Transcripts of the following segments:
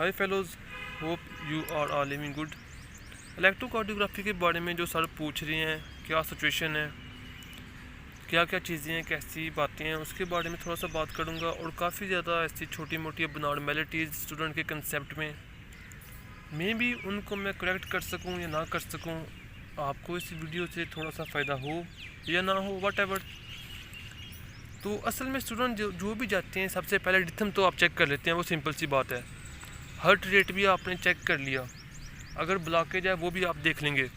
Hi fellows, hope you are all living good. Electrocardiography के बारे में जो सर पूछ रहे हैं, क्या सिचुएशन है, क्या क्या चीज़ें हैं, कैसी बातें हैं, उसके बारे में थोड़ा सा बात करूँगा। और काफ़ी ज़्यादा ऐसी छोटी मोटी abnormalities स्टूडेंट के कंसेप्ट में मे भी उनको मैं करेक्ट कर सकूँ या ना कर सकूँ, आपको इस वीडियो से थोड़ा सा फ़ायदा हो या ना हो, वट एवर। तो असल में स्टूडेंट जो भी जाते हैं, सबसे पहले रिथम तो आप चेक कर लेते हैं, वो सिंपल सी बात है। हार्ट रेट भी आपने चेक कर लिया, अगर ब्लॉकेज है वो भी आप देख लेंगे।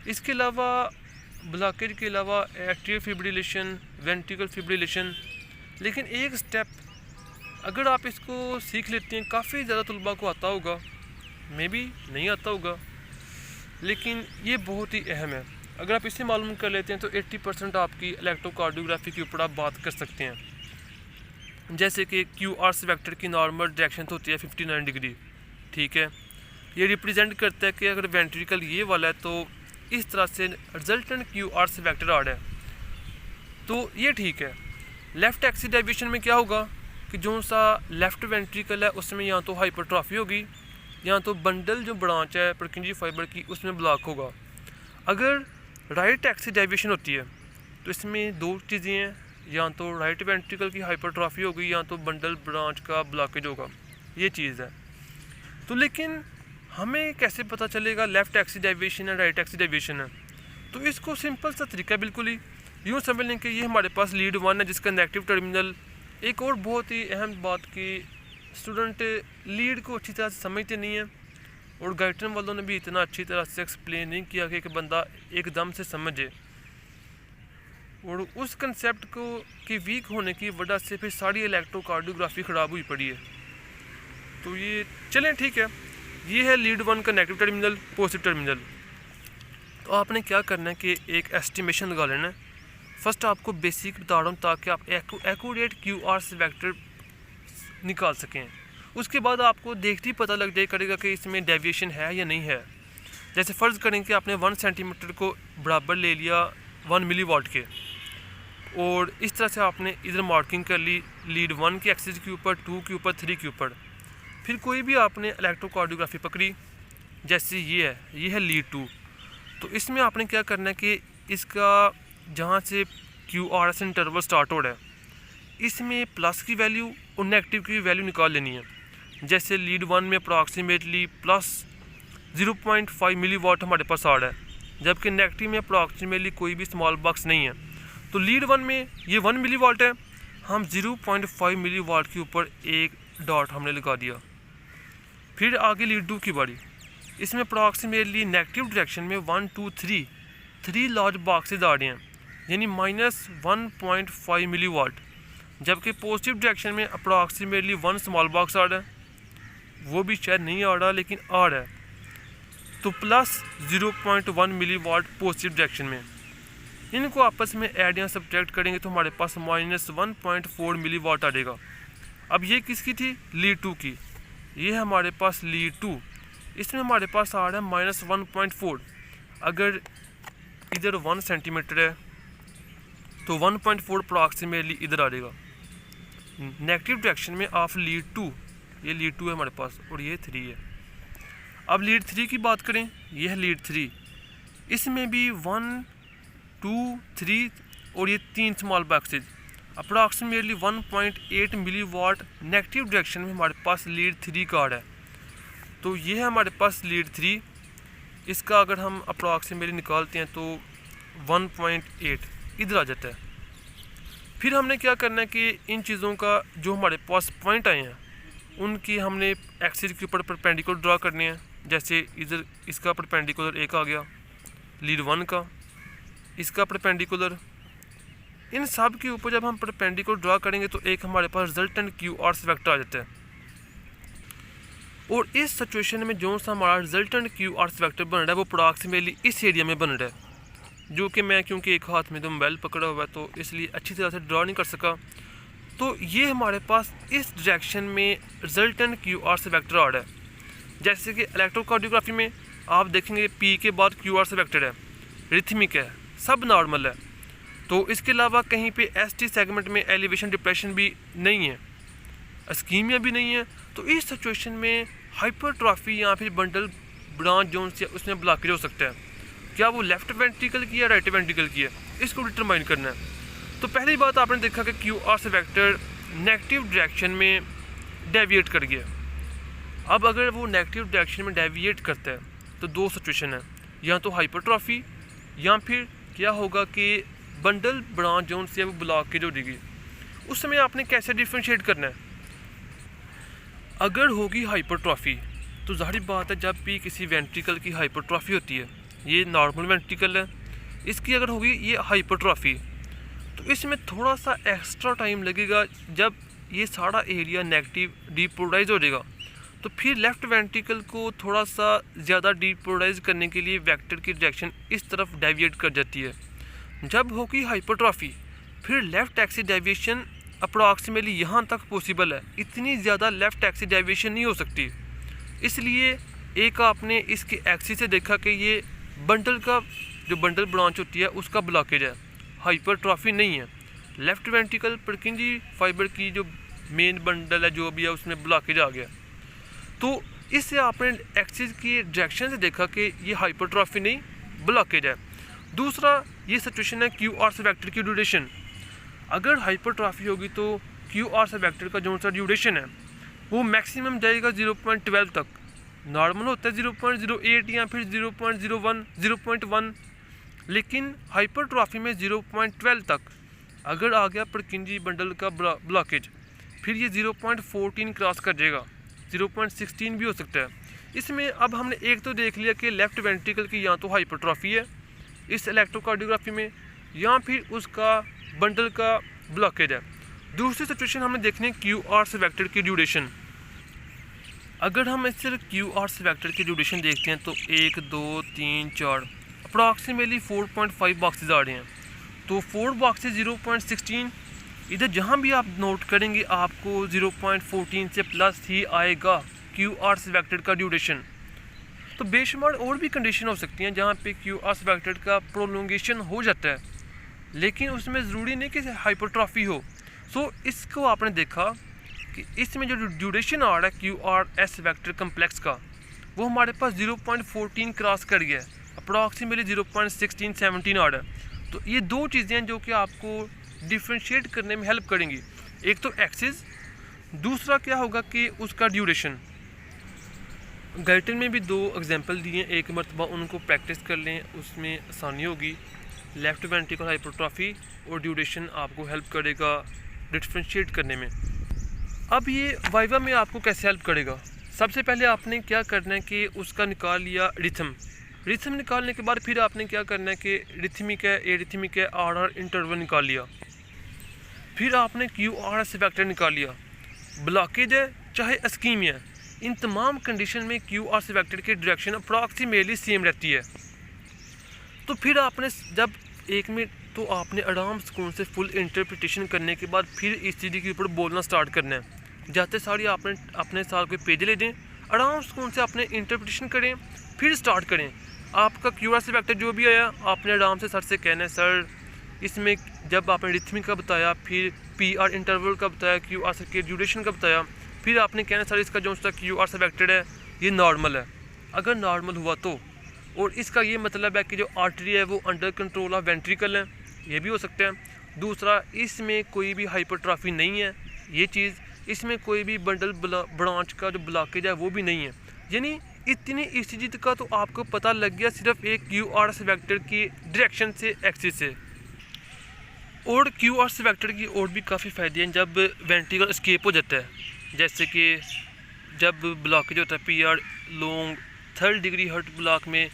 इसके अलावा ब्लॉकेज के अलावा एट्रियल फिब्रिलेशन, वेंट्रिकल फिब्रिलेशन। लेकिन एक स्टेप अगर आप इसको सीख लेते हैं, काफ़ी ज़्यादा तलबा को आता होगा, मे भी नहीं आता होगा, लेकिन ये बहुत ही अहम है। अगर आप इसे मालूम कर लेते हैं तो 80% आपकी इलेक्ट्रोकार्डियोग्राफी के ऊपर आप बात कर सकते हैं। जैसे कि क्यूआर वेक्टर की नॉर्मल डायरेक्शन होती है 59 डिग्री, ठीक है। ये रिप्रेजेंट करता है कि अगर वेंट्रिकल ये वाला है तो इस तरह से रिजल्टेंट क्यूआर वेक्टर आर्ड है, तो ये ठीक है। लेफ़्ट एक्सिस डेविएशन में क्या होगा कि जो सा लेफ़्ट वेंट्रिकल है उसमें या तो हाइपरट्रॉफी होगी या तो बंडल जो ब्रांच है परकिंजी फाइबर की उसमें ब्लॉक होगा। अगर राइट एक्सिस डेविएशन होती है तो इसमें दो चीज़ें हैं, या तो राइट वेंट्रिकल की हाइपरट्रॉफी होगी या तो बंडल ब्रांच का ब्लॉकेज होगा, ये चीज़ है। तो लेकिन हमें कैसे पता चलेगा लेफ़्ट एक्सिस डेविएशन है राइट एक्सिस डेविएशन है? तो इसको सिंपल सा तरीका बिल्कुल ही यूँ समझ लें कि ये हमारे पास लीड 1 है जिसका नेगेटिव टर्मिनल। एक और बहुत ही अहम बात कि स्टूडेंट लीड को अच्छी तरह से समझते नहीं है, और गाइडन वालों ने भी इतना अच्छी तरह से एक्सप्लेन नहीं किया कि बंदा एकदम से समझे, और उस कंसेप्ट को कि वीक होने की वजह से फिर सारी इलेक्ट्रोकार्डियोग्राफी ख़राब हुई पड़ी है। तो ये चलें ठीक है, ये है लीड 1 का नेगेटिव टर्मिनल, पॉजिटिव टर्मिनल। तो आपने क्या करना है कि एक एस्टिमेशन लगा लेना है। फर्स्ट आपको बेसिक बता रहा हूँ ताकि आप एक्यूरेट क्यूआर वेक्टर निकाल सकें। उसके बाद आपको देखते ही पता लग जाए करेगा कि इसमें डेविएशन है या नहीं है। जैसे फ़र्ज़ करें कि आपने 1 सेंटीमीटर को बराबर ले लिया 1 मिलीवाट के, और इस तरह से आपने इधर मार्किंग कर ली लीड 1 की एक्सिस के ऊपर, 2 के ऊपर, 3 के ऊपर। फिर कोई भी आपने इलेक्ट्रोकार्डियोग्राफी पकड़ी, जैसे ये है लीड 2। तो इसमें आपने क्या करना है कि इसका जहाँ से क्यूआरएस इंटरवल स्टार्ट हो रहा है, इसमें प्लस की वैल्यू और नेगेटिव की वैल्यू निकाल लेनी है। जैसे लीड 1 में अप्रॉक्सीमेटली प्लस 0.5 मिलीवाट हमारे पास आ रहा है, जबकि नेगेटिव में अप्रॉक्सीमेटली कोई भी स्मॉल बॉक्स नहीं है। तो लीड 1 में ये 1 मिलीवाट है, हम 0.5 मिलीवाट के ऊपर एक डॉट हमने लगा दिया। फिर आगे लीड 2 की बारी, इसमें अप्रॉक्सीमेटली नेगेटिव डायरेक्शन में 1 2 3 लार्ज बॉक्सेज आ रहे हैं, यानी -1.5 मिलीवाट, जबकि पॉजिटिव डायरेक्शन में अप्रॉक्सीमेटली 1 स्मॉल बॉक्स आ रहा है, वो भी शायद नहीं आ रहा लेकिन आ रहा है। तो प्लस 0.1 मिलीवाट पॉजिटिव डायरेक्शन में। इनको आपस में ऐड या सब्ट्रैक्ट करेंगे तो हमारे पास -1.4 मिलीवाट आ जाएगा। अब ये किसकी थी? लीड 2 की। ये हमारे पास लीड 2, इसमें हमारे पास आ रहा है -1.4। अगर इधर 1 सेंटीमीटर है तो 1.4 अप्रॉक्सीमेटली इधर आ जाएगा नेगेटिव डायरेक्शन में ऑफ लीड 2। ये लीड 2 है हमारे पास और ये 3 है। अब लीड 3 की बात करें, ये है लीड 3, इसमें भी 1 2 3 और ये 3 small boxes, approximately 1.8 milliwatt negative direction में हमारे पास लीड 3 का आ रहा है। तो ये है हमारे पास लीड 3, इसका अगर हम अप्रॉक्सीमेटली निकालते हैं तो 1.8 इधर आ जाता है। फिर हमने क्या करना है कि इन चीज़ों का जो हमारे पास पॉइंट आए हैं उनकी हमने एक्सिस के ऊपर परपेंडिकुलर ड्रा करने हैं। जैसे इधर इसका परपेंडिकुलर एक आ गया लीड 1 का, इसका परपेंडिकुलर, इन सब के ऊपर जब हम परपेंडिकुलर ड्रा करेंगे तो एक हमारे पास रिजल्टेंट क्यूआर वेक्टर आ जाता है। और इस सिचुएशन में जो सा हमारा रिजल्टेंट क्यूआर वेक्टर बन रहा है वो अप्रॉक्सीमेटली इस एरिया में बन रहा है, जो कि मैं क्योंकि एक हाथ में तो मोबाइल पकड़ा हुआ है तो इसलिए अच्छी तरह से ड्रा नहीं कर सका। तो ये हमारे पास इस डायरेक्शन में रिजल्टेंट क्यूआर वेक्टर आ रहा है। जैसे कि इलेक्ट्रोकार्डियोग्राफी में आप देखेंगे पी के बाद क्यूआर वेक्टर है, रिथमिक है, सब नॉर्मल है। तो इसके अलावा कहीं पे एसटी सेगमेंट में एलिवेशन डिप्रेशन भी नहीं है, अस्कीमिया भी नहीं है। तो इस सिचुएशन में हाइपरट्रॉफी या फिर बंडल ब्रांच जोन से उसमें ब्लॉकेज हो सकता है। क्या वो लेफ्ट वेंट्रिकल की या राइट वेंट्रिकल की है, इसको डिटरमाइन करना है। तो पहली बात आपने देखा कि क्यू आर से वेक्टर नेगेटिव डायरेक्शन में डेविएट कर गया। अब अगर वो नेगेटिव डायरेक्शन में डेविएट करता है तो दो सिचुएशन है, या तो हाइपरट्रॉफी या फिर क्या होगा कि बंडल ब्रांच जोन से वो ब्लॉकेज हो जाएगी। उस समय आपने कैसे डिफ्रेंशिएट करना है। अगर होगी हाइपरट्रॉफी तो ज़ाहिर बात है जब भी किसी वेंट्रिकल की हाइपरट्रॉफी होती है, ये नॉर्मल वेंट्रिकल है, इसकी अगर होगी ये हाइपरट्रॉफी तो इसमें थोड़ा सा एक्स्ट्रा टाइम लगेगा। जब ये सारा एरिया नेगेटिव डीपोलराइज हो जाएगा तो फिर लेफ़्ट वेंट्रिकल को थोड़ा सा ज़्यादा डीपोलराइज करने के लिए वेक्टर की डायरेक्शन इस तरफ डेविएट कर जाती है। जब होगी हाइपरट्रॉफी फिर लेफ़्ट एक्सिस डेविएशन अप्रॉक्सीमेटली यहाँ तक पॉसिबल है, इतनी ज़्यादा लेफ़्ट एक्सिस डेविएशन नहीं हो सकती। इसलिए एक आपने इसके एक्सिस से देखा कि ये बंडल का जो बंडल ब्रांच होती है उसका ब्लॉकेज है, हाइपरट्रॉफी नहीं है। लेफ़्ट वेंट्रिकल परकिंजी फाइबर की जो मेन बंडल है जो भी है उसमें ब्लॉकेज आ गया। तो इससे आपने एक्सिस की डायरेक्शन से देखा कि ये हाइपरट्रॉफी नहीं ब्लॉकेज है। दूसरा ये सिचुएशन है क्यू आर से वेक्टर की ड्यूरेशन। अगर हाइपरट्रॉफी होगी तो क्यू आर से वेक्टर का जो सा ड्यूरेशन है वो मैक्सिमम जाएगा 0.12 तक। नॉर्मल होता है 0.08 या फिर 0.01 0.1, लेकिन हाइपरट्रॉफी में 0.12 तक अगर आ गया परकिंजी बंडल का ब्लॉकेज फिर ये 0.14 क्रॉस कर जाएगा, 0.16 भी हो सकता है। इसमें अब हमने एक तो देख लिया कि लेफ़्ट वेंट्रिकल की या तो हाइपरट्रॉफी है इस इलेक्ट्रोकार्डियोग्राफी में या फिर उसका बंडल का ब्लॉकेज है। दूसरी सिचुएशन हमने देखनी है क्यू आर से वेक्टर की ड्यूरेशन। अगर हम इस क्यू आर से वेक्टर की ड्यूरेशन देखते हैं तो 1 2 3 4 अप्रॉक्सीमेटली 4.5 बॉक्सेज आ रहे हैं। तो 4 बॉक्सेज 0.16, इधर जहाँ भी आप नोट करेंगे आपको 0.14 से प्लस ही आएगा क्यू आर से वेक्टर का ड्यूरेशन। तो बेशुमार और भी कंडीशन हो सकती हैं जहाँ पे क्यू आर से वेक्टर का प्रोलोंगेशन हो जाता है, लेकिन उसमें ज़रूरी नहीं कि हाइपरट्रॉफी हो। सो इसको आपने देखा कि इसमें जो ड्यूरेशन आ रहा है Q R S vector complex का वो हमारे पास 0.14 क्रॉस कर गया है, अप्रॉक्सीमेटली 0.16 17 आ रहा है। तो ये दो चीज़ें हैं जो कि आपको डिफ्रेंशिएट करने में हेल्प करेंगी। एक तो एक्सिस, दूसरा क्या होगा कि उसका ड्यूरेशन। गाइटन में भी दो एग्जांपल दिए हैं, एक मरतबा उनको प्रैक्टिस कर लें, उसमें आसानी होगी। लेफ़्ट वेंट्रिकल हाइपरट्रॉफी और ड्यूरेशन आपको हेल्प करेगा डिफ्रेंशिएट करने में। अब ये वाइवा में आपको कैसे हेल्प करेगा। सबसे पहले आपने क्या करना है कि उसका निकाल लिया रिथम निकालने के बाद फिर आपने क्या करना है कि रिथमिक है एरिथमिक है आर आर इंटरवल निकाल लिया। फिर आपने क्यू आर एस वेक्टर निकाल लिया, ब्लॉकेज है चाहे इस्कीमिया है, इन तमाम कंडीशन में क्यू आर एस वेक्टर की डायरेक्शन अप्रॉक्सीमेटली सेम रहती है। तो फिर आपने जब एक मिनट तो आपने आराम सुकून से फुल इंटरप्रिटेशन करने के बाद फिर इस चीज़ के ऊपर बोलना स्टार्ट करना है। जाते सारी आपने अपने साथ कोई पेज ले दें, आराम सुकून से अपने इंटरप्रिटेशन करें, फिर स्टार्ट करें। आपका क्यू आर एस वेक्टर जो भी आया आपने आराम से सर से कहना है सर इसमें जब आपने रिथमिक का बताया, फिर पी आर इंटरवल का बताया, क्यू आर के ड्यूरेशन का बताया, फिर आपने कहना सर इसका जो सा क्यू आर से वेक्टर है ये नॉर्मल है। अगर नॉर्मल हुआ तो, और इसका ये मतलब है कि जो आर्टरी है वो अंडर कंट्रोल ऑफ वेंट्रिकल है, ये भी हो सकता है। दूसरा इसमें कोई भी हाइपरट्रॉफी नहीं है, ये चीज़ इसमें कोई भी बंडल ब्रांच का जो ब्लॉकेज है वो भी नहीं है। यानी इतनी ईसीजी का तो आपको पता लग गया सिर्फ एक क्यू आर एस वेक्टर की डायरेक्शन से एक्सिस से। और क्यू आर एस वेक्टर की और भी काफ़ी फ़ायदे हैं जब वेंट्रिकल एस्केप हो जाता है, जैसे कि जब ब्लॉकेज होता है P R long 3rd degree heart block में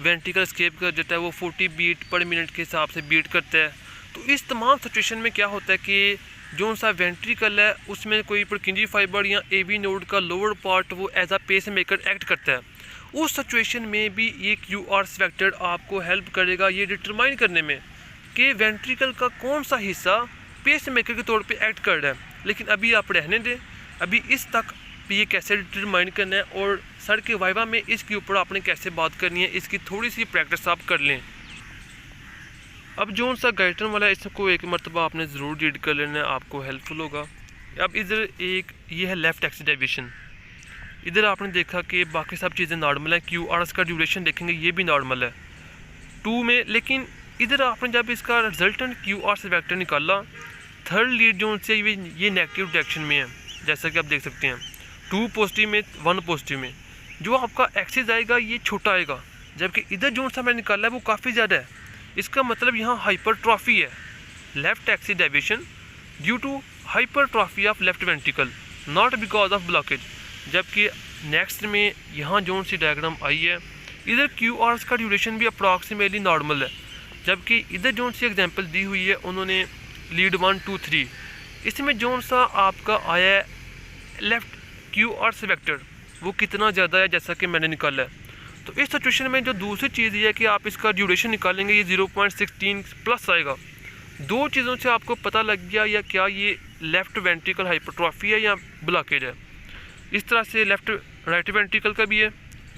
वेंट्रिकल एस्केप कर जाता है, वो 40 बीट पर मिनट के हिसाब से बीट करता है। तो इस तमाम सिचुएशन में क्या होता है कि जो सा वेंट्रिकल है उसमें कोई परकिंजी फाइबर या एवी नोड का लोअर पार्ट वो एज आ पेस मेकर एक्ट करता है। उस सिचुएशन में भी ये क्यू आर एस वेक्टर आपको हेल्प करेगा ये डिटरमाइन करने में कि वेंट्रिकल का कौन सा हिस्सा पेस मेकर के तौर पे एक्ट कर रहा है। लेकिन अभी आप रहने दें, अभी इस तक ये कैसे डिटरमाइन करना है और सर के वाइवा में इसके ऊपर आपने कैसे बात करनी है, इसकी थोड़ी सी प्रैक्टिस आप कर लें। अब जो सा गाइटन वाला है इसको एक मरतबा आपने ज़रूर रीड कर लेना है, आपको हेल्पफुल होगा। अब इधर एक ये है लेफ़्ट एक्सिस डेविएशन। इधर आपने देखा कि बाकी सब चीज़ें नॉर्मल है, क्यू आर एस का ड्यूरेशन देखेंगे ये भी नॉर्मल है 2 में। लेकिन इधर आपने जब इसका resultant Q R S vector निकाला, थर्ड लीड जोन से ये नेगेटिव डायरेक्शन में है, जैसा कि आप देख सकते हैं 2 पॉजिटिव में 1 पॉजिटिव में। जो आपका एक्सिस आएगा ये छोटा आएगा, जबकि इधर जोन सा मैंने निकाला है वो काफ़ी ज़्यादा है। इसका मतलब यहाँ हाइपरट्रॉफी है, left axis deviation due to hypertrophy of left ventricle, not because of blockage. जबकि नेक्स्ट में यहाँ जोन सी डायग्राम आई है, इधर क्यू आर एस का ड्यूरेशन भी अप्रॉक्सीमेटली नॉर्मल है, जबकि इधर जोन सी एग्जांपल दी हुई है उन्होंने लीड 1 2 3, इसमें जोन सा आपका आया है left Q R S vector वो कितना ज़्यादा है जैसा कि मैंने निकाला है। तो इस सिचुएशन में जो दूसरी चीज़ ये है कि आप इसका ड्यूरेशन निकालेंगे, ये 0.16 प्लस आएगा। दो चीज़ों से आपको पता लग गया या क्या ये लेफ़्ट वेंट्रिकल हाइपरट्रॉफी है या ब्लॉकेज है। इस तरह से लेफ़्ट राइट वेंट्रिकल का भी है,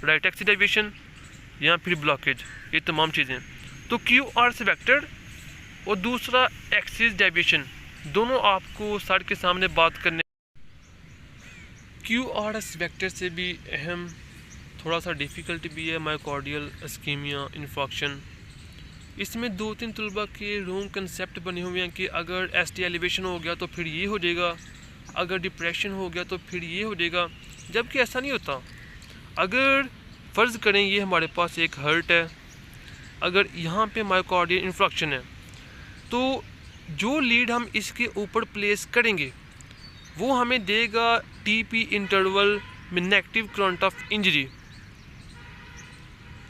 राइट एक्सिस डेविएशन या फिर ब्लॉकेज, ये तमाम चीज़ें। तो क्यू आर एस वेक्टर और दूसरा एक्सिस डेविएशन दोनों आपको सर के सामने बात करने। क्यू आर एस वेक्टर से भी अहम थोड़ा सा डिफ़िकल्टी भी है मायोकार्डियल इस्कीमिया इन्फॉक्शन। इसमें 2-3 तलबा के रॉन्ग कंसेप्ट बने हुए हैं कि अगर एस टी एलिवेशन हो गया तो फिर ये हो जाएगा, अगर डिप्रेशन हो गया तो फिर ये हो जाएगा, जबकि ऐसा नहीं होता। अगर फ़र्ज़ करें ये हमारे पास एक हर्ट है, अगर यहाँ पे मायोकार्डियल इन्फॉक्शन है तो जो लीड हम इसके ऊपर प्लेस करेंगे वो हमें देगा टीपी इंटरवल में negative current of injury.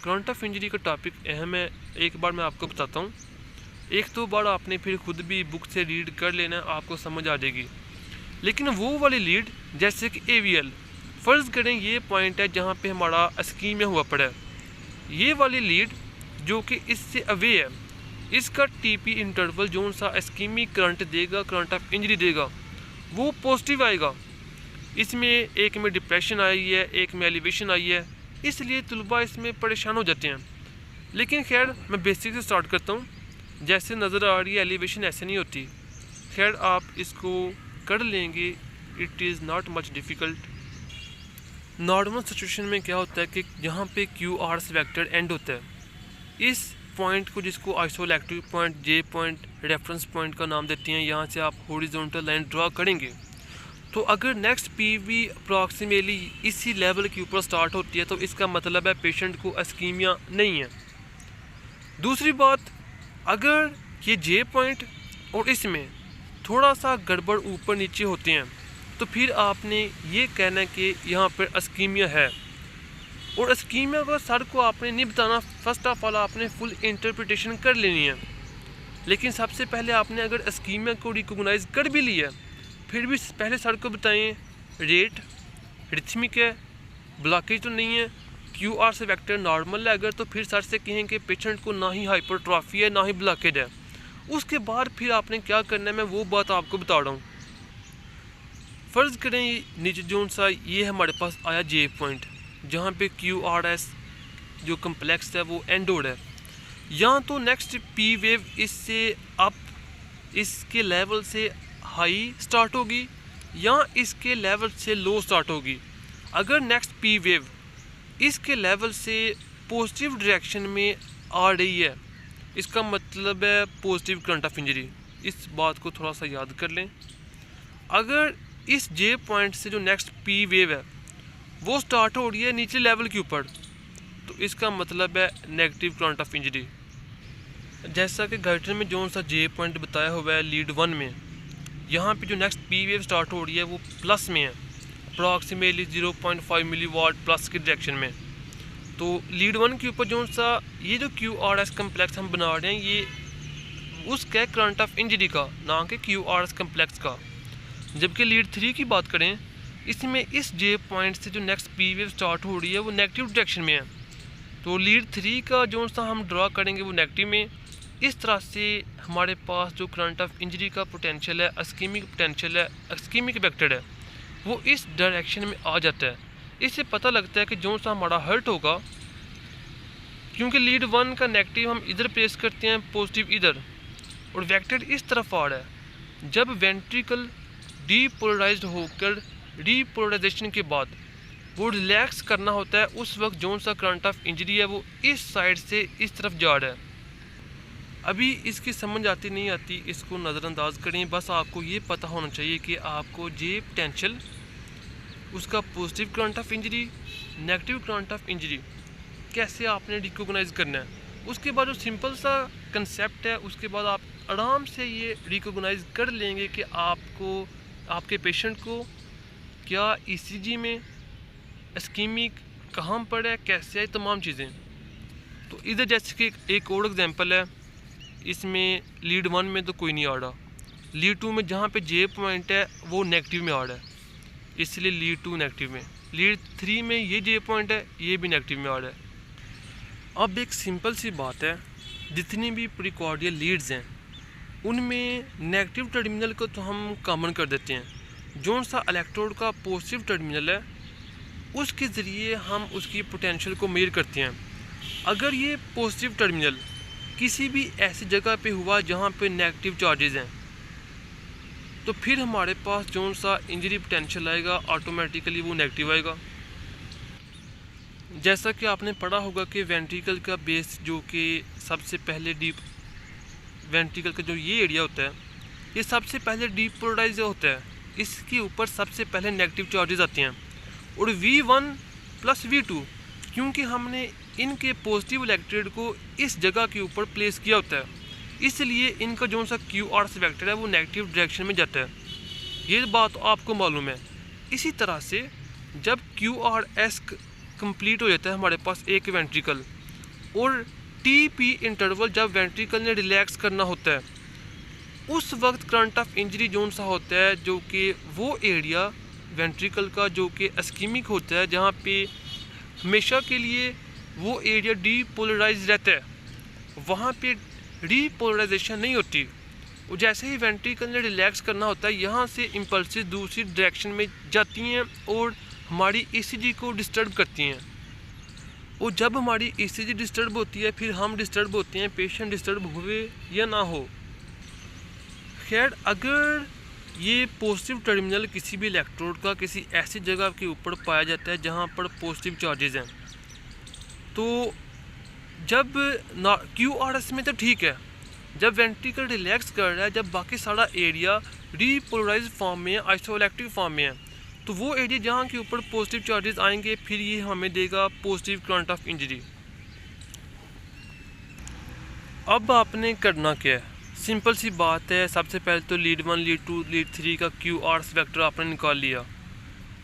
Current of injury का टॉपिक अहम है, एक बार मैं आपको बताता हूँ, एक दो बार आपने फिर खुद भी बुक से रीड कर लेना, आपको समझ आ जाएगी। लेकिन वो वाली लीड जैसे कि एवीएल, फ़र्ज़ करें ये पॉइंट है जहाँ पे हमारा इस्कीमिया हुआ पड़ा है, ये वाली लीड जो कि इससे अवे है, इसका टीपी इंटरवल जो सा इस्कीमिक करंट देगा, करंट ऑफ इंजरी देगा, वो पॉजिटिव आएगा। इसमें एक में डिप्रेशन आई है, एक में एलिवेशन आई है, इसलिए तलबा इसमें परेशान हो जाते हैं। लेकिन खैर मैं बेसिक से स्टार्ट करता हूँ, जैसे नज़र आ रही है एलिवेशन ऐसे नहीं होती। खैर आप इसको कर लेंगे, it is not much difficult. Normal situation में क्या होता है कि जहाँ पे Q R S vector and होता है, इस पॉइंट को जिसको आइसोइलेक्ट्रिक पॉइंट, जे पॉइंट, रेफरेंस पॉइंट का नाम देते हैं, यहाँ से आप हॉरिजॉन्टल लाइन ड्रा करेंगे तो अगर नेक्स्ट पीवी अप्रॉक्सीमेटली इसी लेवल के ऊपर स्टार्ट होती है तो इसका मतलब है पेशेंट को इस्कीमिया नहीं है। दूसरी बात, अगर ये जे पॉइंट और इसमें थोड़ा सा गड़बड़ ऊपर नीचे होते हैं तो फिर आपने ये कहना है कि यहाँ पर इस्कीमिया है। और इस्कीमिया का सर को आपने नहीं बताना, फर्स्ट ऑफ ऑल आपने फुल इंटरप्रिटेशन कर लेनी है। लेकिन सबसे पहले आपने अगर इस्कीमिया को रिकॉग्नाइज कर भी लिया फिर भी पहले सर को बताएं रेट रिथमिक है, ब्लॉकेज तो नहीं है, क्यू आर से वेक्टर नॉर्मल है अगर, तो फिर सर से कहें कि पेशेंट को ना ही हाइपरट्रॉफी है ना ही ब्लॉकेज है। उसके बाद फिर आपने क्या करना है मैं वो बात आपको बता रहा हूँ। फ़र्ज़ करें नीचे जोन सा ये हमारे पास आया जे पॉइंट जहाँ पे क्यू आर एस जो कम्प्लेक्स है वो एंडोड है, यहाँ तो नेक्स्ट पी वेव इससे अप इसके लेवल से हाई स्टार्ट होगी या इसके लेवल से लो स्टार्ट होगी। अगर नेक्स्ट पी वेव इसके लेवल से पॉजिटिव डायरेक्शन में आ रही है इसका मतलब है पॉजिटिव करंट ऑफ इंजरी। इस बात को थोड़ा सा याद कर लें। अगर इस जे पॉइंट से जो नेक्स्ट पी वेव है वो स्टार्ट हो रही है नीचे लेवल के ऊपर तो इसका मतलब है नेगेटिव करंट ऑफ इंजरी। जैसा कि गाइडर में जो सा जे पॉइंट बताया हुआ है लीड 1 में, यहाँ पे जो नेक्स्ट पी वेव स्टार्ट हो रही है वो प्लस में है, अप्रॉक्सीमेटली 0.5 मिलीवाट प्लस की डायरेक्शन में। तो लीड 1 के ऊपर जो सा ये जो क्यू आर एस कम्प्लेक्स हम बना रहे हैं ये उसका करंट ऑफ इंजरी का, ना कि क्यू आर एस कम्प्लेक्स का। जबकि लीड 3 की बात करें, इसमें इस जे पॉइंट से जो नेक्स्ट पी वेव स्टार्ट हो रही है वो नेगेटिव डायरेक्शन में है, तो लीड 3 का जो सा हम ड्रा करेंगे वो नेगेटिव में। इस तरह से हमारे पास जो करंट ऑफ इंजरी का पोटेंशियल है, इस्कीमिक पोटेंशियल है, इस्कीमिक वेक्टर है, वो इस डायरेक्शन में आ जाता है। इससे पता लगता है कि जो सा हमारा हर्ट होगा, क्योंकि लीड 1 का नेगेटिव हम इधर प्लेस करते हैं, पॉजिटिव इधर, और वेक्टर इस तरफ आ रहा है। जब वेंट्रिकल डीपोलराइज्ड होकर डीपोलराइजेशन के बाद वो रिलैक्स करना होता है, उस वक्त जो सा करंट ऑफ इंजरी है वो इस साइड से इस तरफ जा रहा है। अभी इसकी समझ आती नहीं आती, इसको नज़रअंदाज करें। बस आपको ये पता होना चाहिए कि आपको जे पोटेंशियल, उसका positive current of injury, negative current of injury कैसे आपने रिकॉग्नाइज करना है। उसके बाद जो सिंपल सा कंसेप्ट है, उसके बाद आप आराम से ये रिकॉग्नाइज कर लेंगे कि आपको, आपके पेशेंट को क्या ईसीजी में इस्कीमिक कहाँ पर है, कैसे है, तमाम चीज़ें। तो इधर जैसे कि एक और एग्जांपल है, इसमें लीड 1 में तो कोई नहीं आ रहा, लीड 2 में जहाँ पे जे पॉइंट है वो नेगेटिव में आ रहा है, इसलिए लीड 2 नेगेटिव में। लीड 3 में ये जे पॉइंट है, ये भी नेगेटिव में आ रहा है। अब एक सिंपल सी बात है, जितनी भी प्रीकॉर्डियल लीड्स हैं उनमें नेगेटिव टर्मिनल को तो हम कॉमन कर देते हैं। जो सा इलेक्ट्रोड का पॉजिटिव टर्मिनल है उसके ज़रिए हम उसकी पोटेंशियल को मेजर करते हैं। अगर ये पॉजिटिव टर्मिनल किसी भी ऐसी जगह पे हुआ जहाँ पे नेगेटिव चार्जेस हैं, तो फिर हमारे पास जो सा इंजरी पोटेंशियल आएगा ऑटोमेटिकली वो नेगेटिव आएगा। जैसा कि आपने पढ़ा होगा कि वेंट्रिकल का बेस, जो कि सबसे पहले डीप, वेंट्रिकल का जो ये एरिया होता है, ये सबसे पहले डीपोलराइज होता है, इसके ऊपर सबसे पहले नेगेटिव चार्जेस आते हैं। और V1 प्लस V2, क्योंकि हमने इनके पॉजिटिव इलेक्ट्रोड को इस जगह के ऊपर प्लेस किया होता है, इसलिए इनका जो सा QR वेक्टर है वो नेगेटिव डायरेक्शन में जाता है। ये बात आपको मालूम है। इसी तरह से जब QRS कंप्लीट हो जाता है हमारे पास एक वेंट्रिकल, और TP इंटरवल जब वेंट्रिकल ने रिलैक्स करना होता है, उस वक्त करंट ऑफ इंजरी जोन सा होता है, जो कि वो एरिया वेंट्रिकल का जो कि इस्कीमिक होता है, जहाँ पे हमेशा के लिए वो एरिया डीपोलराइज रहता है, वहाँ पे डीपोलराइजेशन नहीं होती। और जैसे ही वेंट्रिकल ने रिलैक्स करना होता है, यहाँ से इम्पल्सेस दूसरी डायरेक्शन में जाती हैं और हमारी ECG को डिस्टर्ब करती हैं। और जब हमारी ECG डिस्टर्ब होती है, फिर हम डिस्टर्ब होते हैं, पेशेंट डिस्टर्ब हुए या ना हो। खैर, अगर ये पॉजिटिव टर्मिनल किसी भी इलेक्ट्रोड का किसी ऐसी जगह के ऊपर पाया जाता है जहाँ पर पॉजिटिव चार्जेस हैं, तो जब QRS में तो ठीक है, जब वेंट्रिकल रिलैक्स कर रहा है, जब बाकी सारा एरिया डीपोलराइज फॉर्म में है, आइसोइलेक्ट्रिक फॉर्म में है, तो वो एरिया जहाँ के ऊपर पॉजिटिव चार्जेस आएंगे, फिर ये हमें देगा पॉजिटिव करंट ऑफ इंजरी। अब आपने करना क्या है, सिंपल सी बात है। सबसे पहले तो लीड 1, लीड 2, लीड 3 का QR वेक्टर आपने निकाल लिया।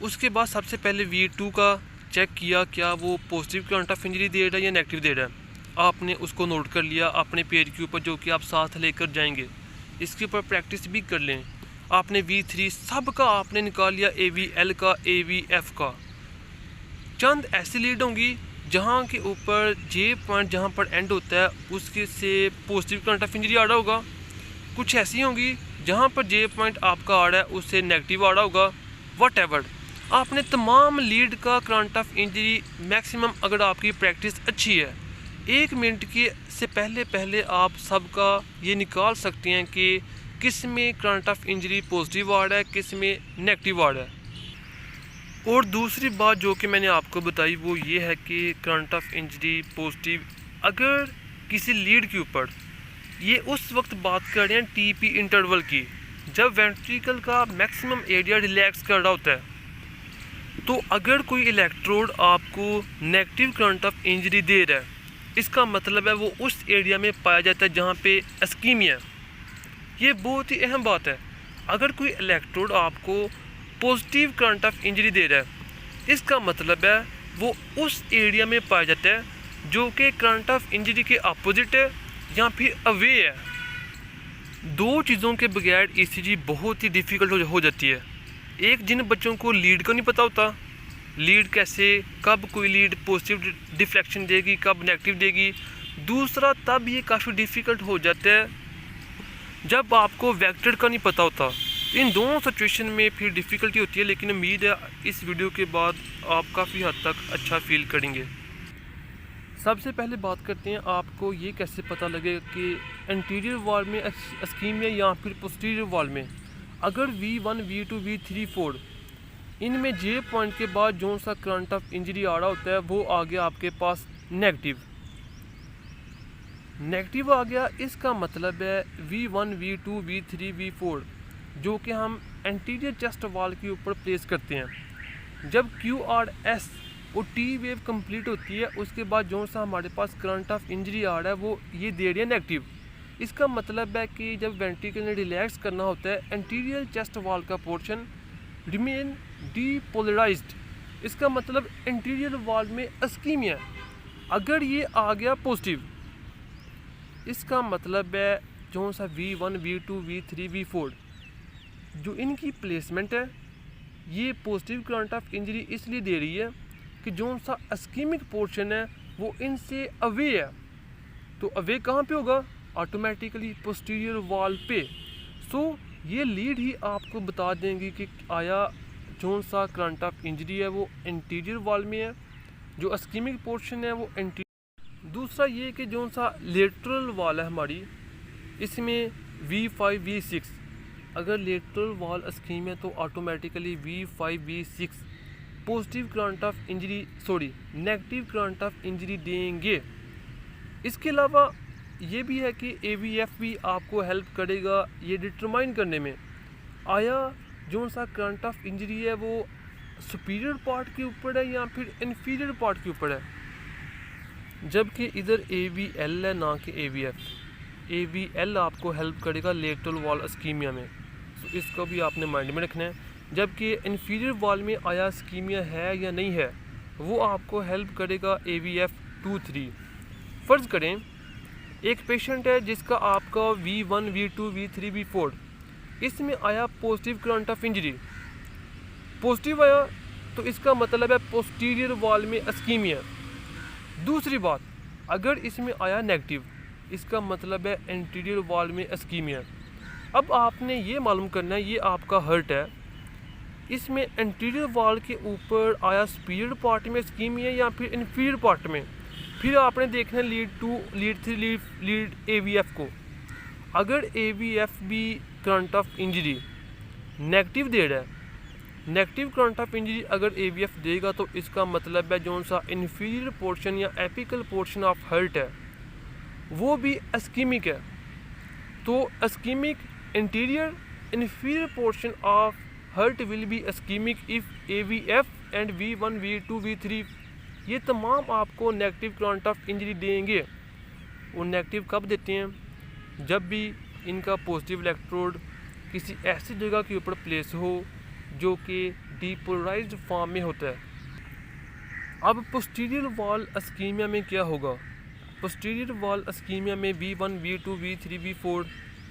उसके बाद सबसे पहले V2 का चेक किया, क्या वो पॉजिटिव करंट ऑफ इंजरी दे रहा है या नेगेटिव दे रहा है। आपने उसको नोट कर लिया अपने पेज के ऊपर, जो कि आप साथ लेकर जाएंगे, इसके ऊपर प्रैक्टिस भी कर लें। आपने V3 सब का आपने निकाल लिया, AVL का, AVF का। चंद ऐसी लीड होंगी जहाँ के ऊपर जे पॉइंट जहाँ पर एंड होता है उसके से पॉजिटिव करंट ऑफ इंजरी आ रहा होगा। कुछ ऐसी होंगी जहाँ पर जे पॉइंट आपका आ रहा है उससे नेगेटिव आ रहा होगा। वट आपने तमाम लीड का करंट ऑफ इंजरी मैक्सिमम, अगर आपकी प्रैक्टिस अच्छी है, 1 मिनट के से पहले आप सबका ये निकाल सकते हैं कि किस में करंट ऑफ इंजरी पॉजिटिव आ रहा है, किस में नेगेटिव आ रहा है। और दूसरी बात जो कि मैंने आपको बताई वो ये है कि करंट ऑफ इंजरी पॉजिटिव अगर किसी लीड के ऊपर, ये उस वक्त बात कर रहे हैं TP इंटरवल की, जब वेंट्रिकल का मैक्सिमम एरिया रिलैक्स कर रहा होता है, तो अगर कोई इलेक्ट्रोड आपको नेगेटिव करंट ऑफ इंजरी दे रहा है, इसका मतलब है वो उस एरिया में पाया जाता है जहाँ पे इस्कीमिया है। ये बहुत ही अहम बात है। अगर कोई इलेक्ट्रोड आपको पॉजिटिव करंट ऑफ इंजरी दे रहा है, इसका मतलब है वो उस एरिया में पाया जाता है जो कि करंट ऑफ इंजरी के अपोजिट है या फिर अवे है। दो चीज़ों के बगैर ECG बहुत ही डिफ़िकल्ट हो जाती है। एक, जिन बच्चों को लीड का नहीं पता होता, लीड कैसे, कब कोई लीड पॉजिटिव डिफ्लेक्शन देगी, कब नेगेटिव देगी। दूसरा, तब ये काफ़ी डिफ़िकल्ट हो जाता है जब आपको वेक्टर का नहीं पता होता। इन दोनों सिचुएशन में फिर डिफ़िकल्टी होती है, लेकिन उम्मीद है इस वीडियो के बाद आप काफ़ी हद तक अच्छा फील करेंगे। सबसे पहले बात करते हैं, आपको ये कैसे पता लगेगा कि एंटीरियर वॉल में इस्कीमिया या फिर पोस्टीरियर वॉल में अगर V1, V2, V3, 4 इनमें जे पॉइंट के बाद जो सा करंट ऑफ इंजरी आ रहा होता है वो आ गया आपके पास नेगेटिव। नेगेटिव आ गया, इसका मतलब है V1 V2 V3 V4 जो कि हम एंटीरियर चेस्ट वॉल के ऊपर प्लेस करते हैं। जब QRS और T वेव कंप्लीट होती है उसके बाद जो सा हमारे पास करंट ऑफ इंजरी आ रहा है वो ये दे रही है नेगेटिव। इसका मतलब है कि जब वेंट्रिकल ने रिलैक्स करना होता है एंटीरियर चेस्ट वॉल का पोर्शन रिमेन डीपोलराइज्ड। इसका मतलब एंटीरियर वॉल में अस्कीमिया। अगर ये आ गया पॉजिटिव, इसका मतलब है जो सा V1 V2 V3 V4 जो इनकी प्लेसमेंट है ये पॉजिटिव करंट ऑफ इंजरी इसलिए दे रही है कि जो सा अस्कीमिक पोर्शन है वो इनसे अवे है। तो अवे कहाँ पे होगा? ऑटोमेटिकली पोस्टीरियर वॉल पे। सो ये लीड ही आपको बता देंगी कि आया जो सा करंट ऑफ इंजरी है वो एंटीरियर वॉल में है, जो अस्कीमिक पोर्शन है वो एंटीरियर। दूसरा ये कि जो सा लेटरल वॉल है हमारी इसमें V5 V6, अगर लेटरल वॉल अस्कीम है तो automatically V5 V6 positive current of injury negative current of injury देंगे। इसके अलावा ये भी है कि AVF भी आपको हेल्प करेगा ये डिटरमाइन करने में आया जो सा करंट ऑफ इंजरी है वो सुपीरियर पार्ट के ऊपर है या फिर इन्फीरियर पार्ट के ऊपर है, जबकि इधर AVL है ना कि AVF। AVL आपको हेल्प करेगा लेटरल वॉल अस्कीमिया में, तो इसको भी आपने माइंड में रखना है। जबकि इन्फीरियर वॉल में आया अस्कीमिया है या नहीं है वो आपको हेल्प करेगा AVF 2-3। फ़र्ज़ करें एक पेशेंट है जिसका आपका V1 V2 V3 V4 इसमें आया positive current of injury, positive आया तो इसका मतलब है पोस्टीरियर वॉल में अस्कीमिया। दूसरी बात, अगर इसमें आया नेगेटिव इसका मतलब है एंटीरियर वॉल में अस्कीमिया। अब आपने ये मालूम करना है ये आपका हर्ट है, इसमें एंटीरियर वॉल के ऊपर आया सुपीरियर पार्ट में अस्कीमिया या फिर इन्फीरियर पार्ट में। फिर आपने देखना है लीड 2 लीड 3 लीड AVF को। अगर AVF भी करंट ऑफ इंजरी नेगेटिव दे रहा है, नेगेटिव करंट ऑफ इंजरी अगर AVF देगा तो इसका मतलब है जो सा इन्फीरियर पोर्शन या एपिकल पोर्शन ऑफ हर्ट है वो भी अस्कीमिक है। तो ischaemic interior inferior portion of heart will be ischaemic if AVF and V1 V2 V3 ये तमाम आपको नेगेटिव करंट ऑफ इंजरी देंगे। वो नेगेटिव कब देते हैं? जब भी इनका पॉजिटिव इलेक्ट्रोड किसी ऐसी जगह के ऊपर प्लेस हो जो कि डीपोलराइज्ड फॉर्म में होता है। अब पोस्टीरियर वॉल अस्कीमिया में क्या होगा? पोस्टीरियर वॉल अस्कीमिया में V1 V2 V3 V4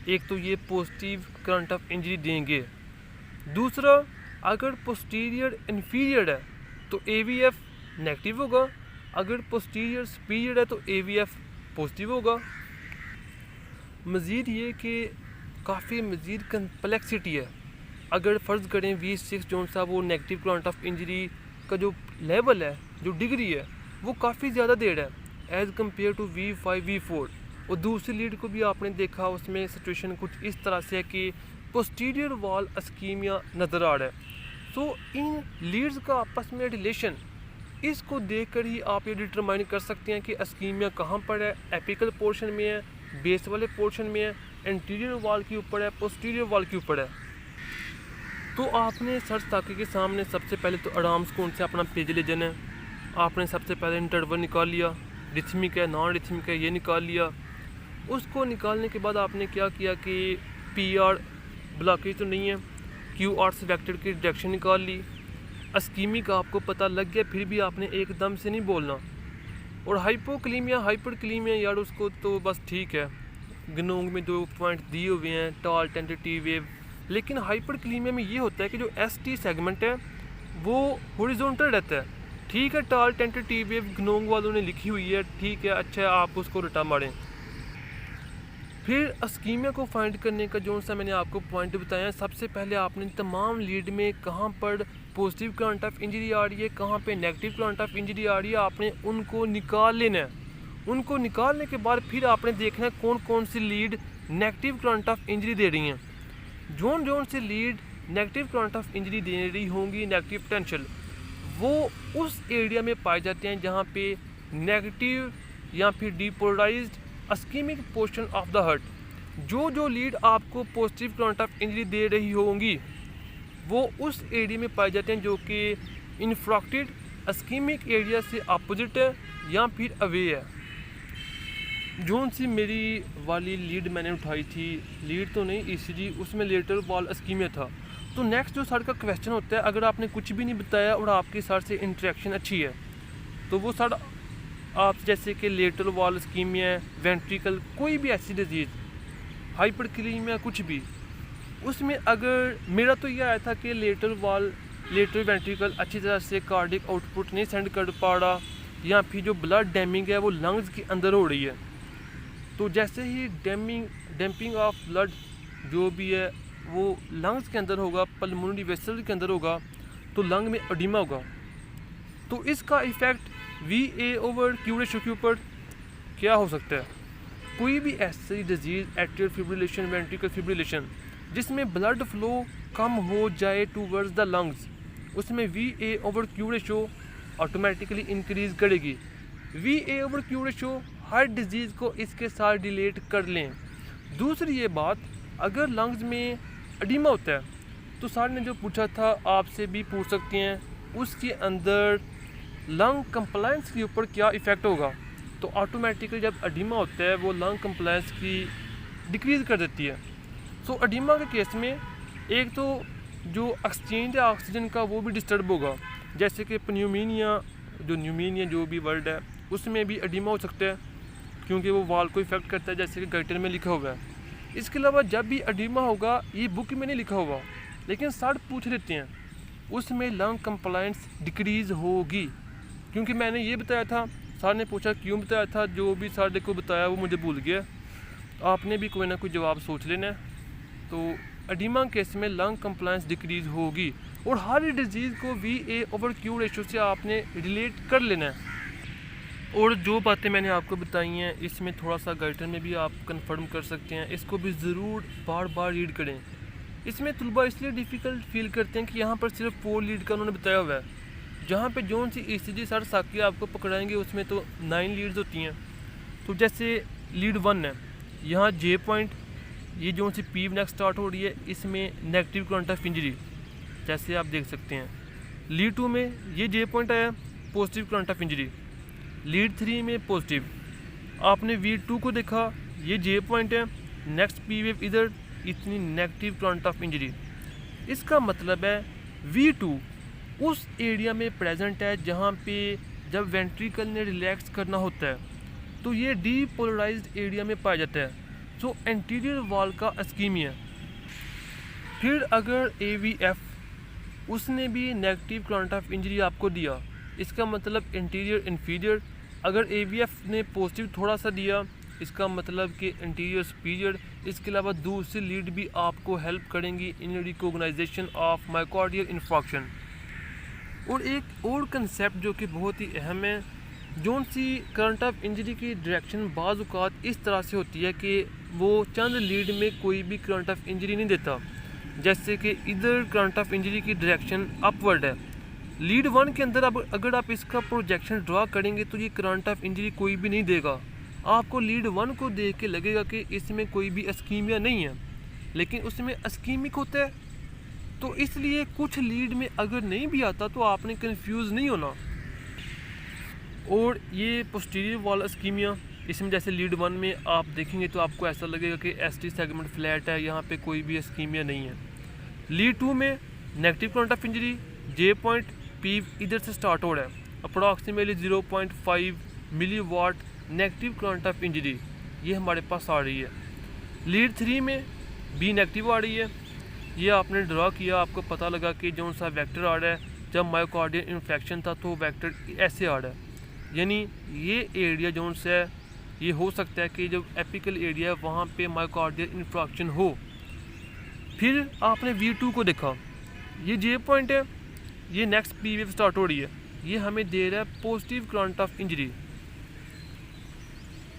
एक तो ये पॉजिटिव करंट ऑफ इंजरी देंगे। दूसरा, अगर पोस्टीरियर इन्फीरियर है तो AVF नेगेटिव होगा, अगर पोस्टीरियर सुपीरियर है तो AVF पॉजिटिव होगा। मज़ीद ये कि काफ़ी मज़ीद कम्प्लेक्सिटी है। अगर फ़र्ज़ करें V6 जो सा वो नेगेटिव करंट ऑफ इंजरी का जो लेवल है जो डिग्री है वो काफ़ी ज़्यादा दे रहा है as compare to V5 V4। और दूसरी लीड को भी आपने देखा उसमें सिचुएशन कुछ इस तरह से है कि पोस्टीरियर वॉल अस्कीमिया नज़र आ रहा है। सो इन लीड्स का आपस में रिलेशन इसको देखकर ही आप ये डिटरमाइन कर सकते हैं कि अस्कीमिया कहाँ पर है, एपिकल पोर्शन में है, बेस वाले पोर्शन में है, एंटीरियर वॉल के ऊपर है, पोस्टीरियर वॉल के ऊपर है। तो आपने सर्च ताकि के सामने सबसे पहले तो आराम से कौन से अपना पेज ले जाना है। आपने सबसे पहले इंटरवल निकाल लिया, रिथमिक है नॉन रिथमिक है ये निकाल लिया। उसको निकालने के बाद आपने क्या किया कि PR ब्लॉकेज तो नहीं है, QR से वेक्टर की डायरेक्शन निकाल ली। अस्कीमिक आपको पता लग गया, फिर भी आपने एकदम से नहीं बोलना। और हाइपोक्लीमिया हाइपरक्लीमिया यार उसको तो बस ठीक है, गनोंग में 2 पॉइंट दिए हुए हैं, टॉल टेंटेटिव वेव। लेकिन हाइपरक्लीमिया में ये होता है कि जो ST सेगमेंट है वो हॉरिजॉन्टल रहता है। ठीक है, टॉल टेंटेटिव वेव गनोंग वालों ने लिखी हुई है, ठीक है, अच्छा है, आप उसको रटा मारें। फिर अस्कीमिया को फाइंड करने का जो सा मैंने आपको पॉइंट बताया, सबसे पहले आपने तमाम लीड में कहाँ पर पॉजिटिव करंट ऑफ इंजरी आ रही है, कहाँ पे नेगेटिव करंट ऑफ इंजरी आ रही है, आपने उनको निकाल लेना है। उनको निकालने के बाद फिर आपने देखना है कौन कौन सी lead negative current of injury दे रही हैं। जोन जोन से lead negative current of injury दे रही होंगी, नेगेटिव पोटेंशियल, वो उस एरिया में पाए जाते हैं जहाँ पे नेगेटिव या फिर depolarised ischaemic portion of the heart. जो लीड आपको पॉजिटिव करंट ऑफ इंजरी दे रही होंगी वो उस एरिया में पाए जाते हैं जो कि इन्फ्रैक्टेड अस्कीमिक एरिया से अपोजिट है या फिर अवे है। जोन सी मेरी वाली लीड मैंने उठाई थी, लीड तो नहीं ईसीजी, उसमें लेटरल वॉल अस्कीमिया था। तो नेक्स्ट जो सर का क्वेश्चन होता है, अगर आपने कुछ भी नहीं बताया और आपके सर से इंटरेक्शन अच्छी है तो वो सर आप जैसे कि लेटरल वॉल अस्कीमिया, वेंट्रिकल, कोई भी ऐसी डिजीज़, हाइपरकैलेमिया, कुछ भी, उसमें अगर मेरा तो ये आया था कि लेटरल वेंट्रिकल अच्छी तरह से कार्डिक आउटपुट नहीं सेंड कर पा रहा या फिर जो ब्लड डैमिंग है वो लंग्स के अंदर हो रही है। तो जैसे ही डैम्पिंग ऑफ ब्लड जो भी है वो लंग्स के अंदर होगा, पल्मोनरी वेसल के अंदर होगा, तो लंग में एडिमा होगा। तो इसका effect VA over Q ratio के ऊपर क्या हो सकता है? कोई भी ऐसी disease, atrial fibrillation, ventricle fibrillation, जिसमें ब्लड फ्लो कम हो जाए टूवर्ड्स द लंग्स, उसमें VA over Q ratio automatically increase करेगी। VA ओवर Q रेशो हर डिजीज़ को इसके साथ रिलेट कर लें। दूसरी ये बात, अगर लंग्स में एडिमा होता है तो सर ने जो पूछा था आपसे भी पूछ सकते हैं, उसके अंदर लंग कंप्लायंस के ऊपर क्या इफ़ेक्ट होगा। तो ऑटोमेटिकली जब एडिमा होता है वो लंग कंप्लायंस की डिक्रीज़ कर देती है। सो एडिमा के केस में एक तो जो एक्सचेंज है ऑक्सीजन का वो भी डिस्टर्ब होगा, जैसे कि न्यूमीनिया जो भी वर्ड है उसमें भी एडिमा हो सकता है क्योंकि वो वाल को इफ़ेक्ट करता है, जैसे कि गाइटर में लिखा हुआ है। इसके अलावा जब भी एडिमा होगा, ये बुक में नहीं लिखा हुआ लेकिन सर पूछ लेते हैं, उसमें लंग कंप्लायंस डिक्रीज़ होगी। क्योंकि मैंने ये बताया था, सर ने पूछा क्यों बताया था, जो भी सर ने को बताया वो मुझे भूल गया, आपने भी कोई ना कोई जवाब सोच लेना है। तो एडिमा केस में लंग कंप्लायंस डिक्रीज़ होगी और हर डिजीज़ को VA ओवर Q रेशो से आपने रिलेट कर लेना है। और जो बातें मैंने आपको बताई हैं इसमें थोड़ा सा गाइडर में भी आप कंफर्म कर सकते हैं, इसको भी ज़रूर बार बार रीड करें। इसमें तलबा इसलिए डिफ़िकल्ट फील करते हैं कि यहाँ पर सिर्फ 4 लीड का उन्होंने बताया हुआ है, जहाँ पे जोन सी ECG सर साकी आपको पकड़ाएंगे उसमें तो 9 लीड्स होती हैं। तो जैसे लीड 1 है, यहाँ J पॉइंट, ये जोन सी P नेक्स्ट स्टार्ट हो रही है, इसमें नेगेटिव करंट ऑफ इंजरी जैसे आप देख सकते हैं। लीड 2 में ये J पॉइंट आया, positive current of injury. Lead 3 में पॉजिटिव, आपने V2 को देखा, ये J पॉइंट है, नेक्स्ट P वेव इधर, इतनी नेगेटिव करंट ऑफ इंजरी। इसका मतलब है V2 उस एरिया में प्रेजेंट है जहाँ पे जब वेंट्रिकल ने रिलैक्स करना होता है तो ये डीपोलराइज्ड एरिया में पाया जाता है, जो एंटीरियर वॉल का अस्कीमिया। फिर अगर AVF उसने भी नेगेटिव करंट ऑफ इंजरी आपको दिया, इसका मतलब इंटीरियर इन्फीरियर। अगर AVF ने पॉजिटिव थोड़ा सा दिया, इसका मतलब कि इंटीरियर सुपीरियर। इसके अलावा दूसरी लीड भी आपको हेल्प करेंगी इन रिकॉग्नाइजेशन ऑफ मायोकार्डियल इन्फार्क्शन। और एक और कंसेप्ट जो कि बहुत ही अहम है, zone C current of injury की डायरेक्शन बाज़ औक़ात इस तरह से होती है कि वो चंद लीड में कोई भी करंट ऑफ इंजरी नहीं देता। जैसे कि इधर करंट ऑफ इंजरी की डायरेक्शन अपवर्ड है, लीड 1 के अंदर अब अगर आप इसका प्रोजेक्शन ड्रा करेंगे तो ये करंट ऑफ इंजरी कोई भी नहीं देगा। आपको लीड 1 को देख के लगेगा कि इसमें कोई भी अस्कीमिया नहीं है, लेकिन उसमें अस्कीमिक होता है। तो इसलिए कुछ लीड में अगर नहीं भी आता तो आपने कंफ्यूज नहीं होना। और ये पोस्टीरियर वॉल अस्कीमिया, इसमें जैसे लीड 1 में आप देखेंगे तो आपको ऐसा लगेगा कि ST सेगमेंट फ्लैट है, यहाँ पे कोई भी अस्कीमिया नहीं है। लीड 2 में negative current of injury, J point P इधर से स्टार्ट हो रहा है, approximately 0.5 milliwatt negative current of injury ये हमारे पास आ रही है। लीड 3 में B नेगेटिव आ रही है, ये आपने ड्रा किया, आपको पता लगा कि जो सा वेक्टर आ रहा है, जब मायोकार्डियल इन्फेक्शन था तो वेक्टर ऐसे आ रहा है, यानी ये एरिया जोन से है, ये हो सकता है कि जो एपिकल एरिया है वहाँ पे मायोकार्डियल इन्फेक्शन हो। फिर आपने V2 को देखा, ये J पॉइंट है, ये नेक्स्ट P वेव स्टार्ट हो रही है, ये हमें दे रहा है पॉजिटिव करंट ऑफ इंजरी।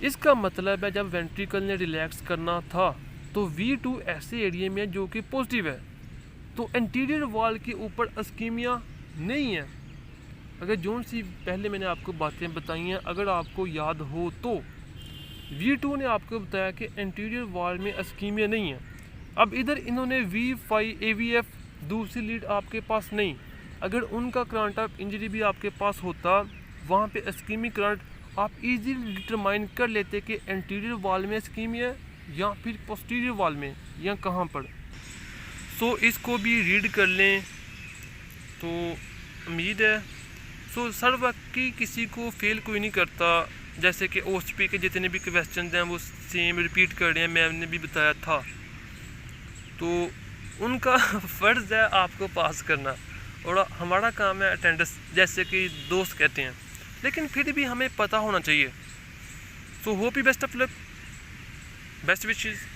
इसका मतलब है जब वेंट्रिकल ने रिलैक्स करना था तो V2 ऐसे एरिया में है जो कि पॉजिटिव है। तो एंटीरियर वॉल के ऊपर इस्कीमिया नहीं है। अगर जोन सी पहले मैंने आपको बातें बताई हैं, अगर आपको याद हो तो V2 ने आपको बताया कि एंटीरियर वॉल में इस्कीमिया नहीं है। अब इधर इन्होंने V5 AVF दूसरी लीड आपके पास नहीं, अगर उनका करंट ऑफ इंजरी भी आपके पास होता, वहाँ पे इस्कीमिक करंट आप इजीली डिटरमाइन कर लेते कि एंटीरियर वॉल में इस्कीमिया है या फिर पोस्टीरियर वॉल में या कहाँ पर। सो इसको भी रीड कर लें तो उम्मीद है। सो सर बाकी किसी को फेल कोई नहीं करता, जैसे कि OSP के जितने भी क्वेश्चन हैं वो सेम रिपीट कर रहे हैं, मैंने भी बताया था, तो उनका फ़र्ज़ है आपको पास करना और हमारा काम है अटेंडेंस, जैसे कि दोस्त कहते हैं, लेकिन फिर भी हमें पता होना चाहिए। So hope you best of luck, best wishes.